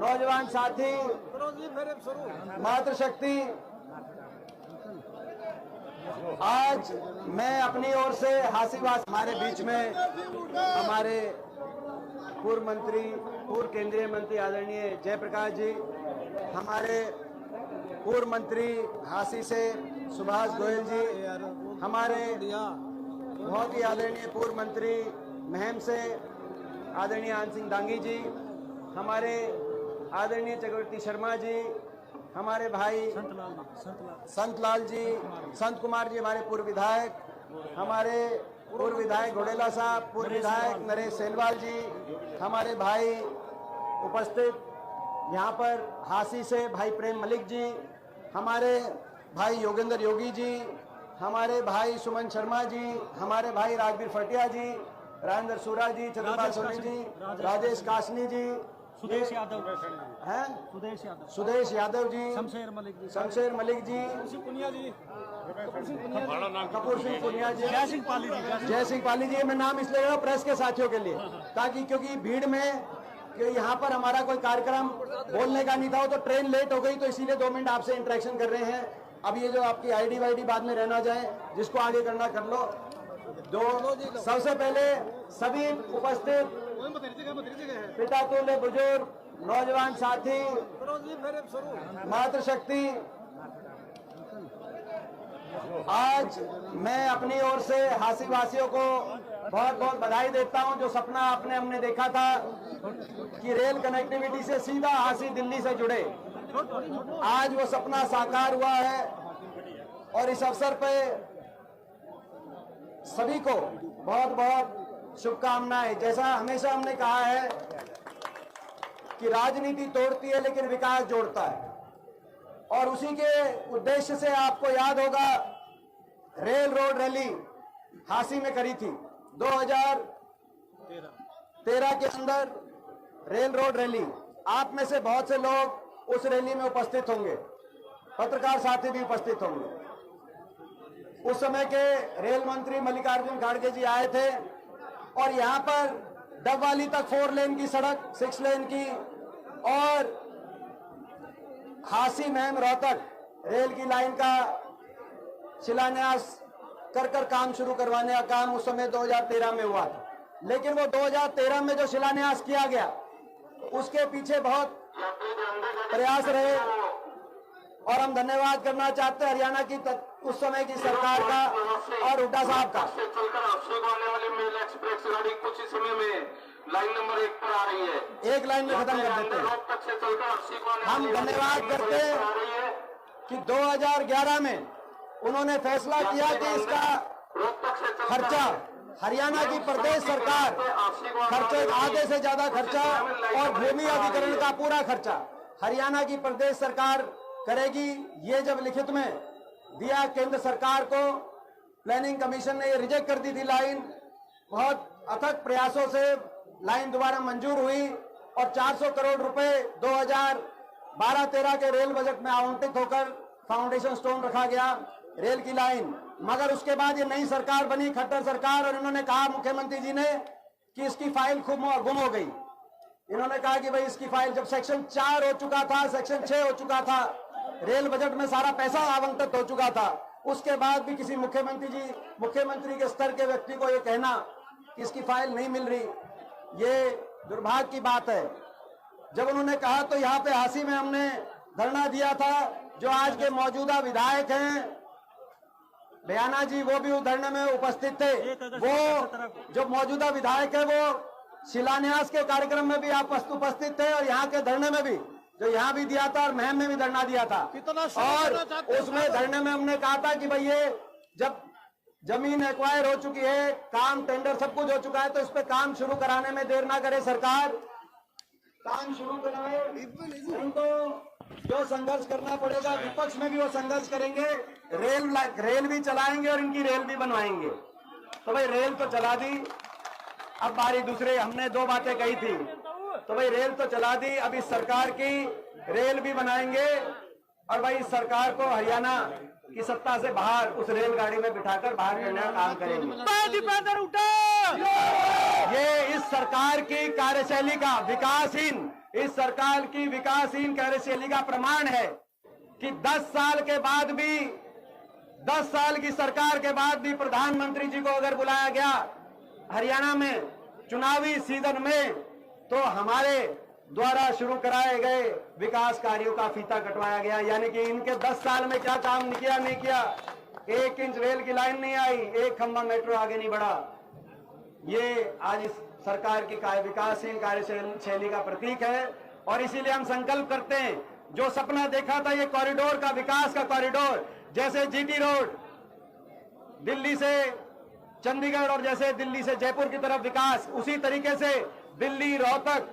नौजवान साथी, मातृशक्ति, आज मैं अपनी ओर से हासीवास हमारे बीच में हमारे पूर्व मंत्री, पूर्व केंद्रीय मंत्री आदरणीय जयप्रकाश जी, हमारे पूर्व मंत्री हासी से सुभाष गोयल जी, हमारे बहुत ही आदरणीय पूर्व मंत्री महम से आदरणीय आन सिंह दांगी जी, हमारे आदरणीय चक्रवर्ती शर्मा जी, हमारे भाई संत लाल जी, संत कुमार जी हमारे पूर्व विधायक, हमारे पूर्व विधायक घोडेला साहब, पूर्व विधायक नरेश सेलवाल जी, हमारे भाई उपस्थित यहाँ पर हासी से भाई प्रेम मलिक जी, हमारे भाई योगेंद्र योगी जी, हमारे भाई सुमन शर्मा जी, हमारे भाई राजवीर फटिया जी, राजेंद्र सूरा जी, चंद्रपाल सोनी जी, राजेश कासनी जी, सुदेश यादव हैं, सुदेश यादव जी, शमशेर मलिक जी, कपूर सिंह पुनिया जी, जय सिंह पाली जी। मैं नाम इसलिए ले रहा हूं प्रेस के साथियों के लिए, ताकि क्योंकि भीड़ में कि यहाँ पर हमारा कोई कार्यक्रम बोलने का नहीं था, तो ट्रेन लेट हो गई, तो इसीलिए 2 मिनट आपसे इंटरेक्शन कर रहे हैं। अब ये जो आपकी आईडी वाईडी बाद में रहना जाए, जिसको आगे करना कर लो। सबसे पहले सभी उपस्थित पिता तुल्य बुजुर्ग, नौजवान साथी, मातृशक्ति, आज मैं अपनी ओर से हासी वासियों को बहुत बहुत बधाई देता हूं। जो सपना हमने देखा था कि रेल कनेक्टिविटी से सीधा हासी दिल्ली से जुड़े, आज वो सपना साकार हुआ है। और इस अवसर पे सभी को बहुत बहुत शुभकामनाएं। जैसा हमेशा हमने कहा है कि राजनीति तोड़ती है लेकिन विकास जोड़ता है, और उसी के उद्देश्य से आपको याद होगा रेल रोड रैली हासी में करी थी 2013 के अंदर रेल रोड रैली। आप में से बहुत से लोग उस रैली में उपस्थित होंगे, पत्रकार साथी भी उपस्थित होंगे। उस समय के रेल मंत्री मल्लिकार्जुन खड़गे जी आए थे और यहाँ पर डबवाली तक 4 लेन की सड़क, 6 लेन की, और हासी महम रोहतक रेल की लाइन का शिलान्यास कर काम शुरू करवाने का काम उस समय 2013 में हुआ था। लेकिन वो 2013 में जो शिलान्यास किया गया, उसके पीछे बहुत प्रयास रहे, और हम धन्यवाद करना चाहते हैं हरियाणा की उस समय की सरकार का और हुड्डा साहब का। कुछ समय में लाइन नंबर 1 पर आ रही है, एक लाइन में खत्म कर देते हैं। हम धन्यवाद करते हैं कि 2011 में उन्होंने फैसला किया कि इसका खर्चा हरियाणा की प्रदेश सरकार, खर्चे आधे से ज्यादा खर्चा और भूमि अधिग्रहण का पूरा खर्चा हरियाणा की प्रदेश सरकार करेगी। ये जब लिखित में दिया केंद्र सरकार को, प्लानिंग कमीशन ने ये रिजेक्ट कर दी थी लाइन। बहुत अथक प्रयासों से लाइन दोबारा मंजूर हुई और 400 करोड़ रुपए 2012-13 के रेल बजट में आवंटित होकर फाउंडेशन स्टोन रखा गया रेल की लाइन। मगर उसके बाद ये नई सरकार बनी, खट्टर सरकार, और इन्होंने कहा मुख्यमंत्री जी ने कि इसकी फाइल गुम हो गई। इन्होंने कहा कि भाई इसकी फाइल, जब सेक्शन 4 हो चुका था, सेक्शन 6 हो चुका था, रेल बजट में सारा पैसा आवंटित हो चुका था, उसके बाद भी किसी मुख्यमंत्री के स्तर के व्यक्ति को ये कहना कि इसकी फाइल नहीं मिल रही, ये दुर्भाग्य की बात है। जब उन्होंने कहा तो यहाँ पे हासी में हमने धरना दिया था। जो आज के मौजूदा विधायक हैं बयाना जी, वो भी उस धरने में उपस्थित थे। वो जो मौजूदा विधायक है वो शिलान्यास के कार्यक्रम में भी आप उपस्थित थे, और यहाँ के धरने में भी, जो यहाँ भी दिया था और महम में भी धरना दिया था। और उसमें धरने में हमने कहा था कि भाई ये जब जमीन एक्वायर हो चुकी है, काम टेंडर सब कुछ हो चुका है, तो इस पे काम शुरू कराने में देर ना करे सरकार, काम शुरू कराए। तो जो संघर्ष करना पड़ेगा, विपक्ष में भी वो संघर्ष करेंगे, रेल भी चलाएंगे और इनकी रेल भी बनवाएंगे। तो भाई रेल तो चला दी, अब बारी दूसरे, हमने 2 बातें कही थी, तो भाई रेल तो चला दी, अब इस सरकार की रेल भी बनाएंगे, और भाई इस सरकार को हरियाणा की सत्ता से बाहर उस रेलगाड़ी में बिठाकर बाहर करने का काम करेंगे। ये इस सरकार की कार्यशैली का, विकासहीन इस सरकार की विकासहीन कार्यशैली का प्रमाण है कि 10 साल के बाद भी, 10 साल की सरकार के बाद भी प्रधानमंत्री जी को अगर बुलाया गया हरियाणा में चुनावी सीजन में, तो हमारे द्वारा शुरू कराए गए विकास कार्यों का फीता कटवाया गया। यानी कि इनके 10 साल में क्या काम नहीं किया। 1 इंच रेल की लाइन नहीं आई, 1 खंभा मेट्रो आगे नहीं बढ़ा। ये आज इस सरकार की विकासहीन कार्यशैली का प्रतीक है। और इसीलिए हम संकल्प करते हैं, जो सपना देखा था ये कॉरिडोर का, विकास का कॉरिडोर, जैसे जीटी रोड दिल्ली से चंडीगढ़ और जैसे दिल्ली से जयपुर की तरफ विकास, उसी तरीके से दिल्ली रोहतक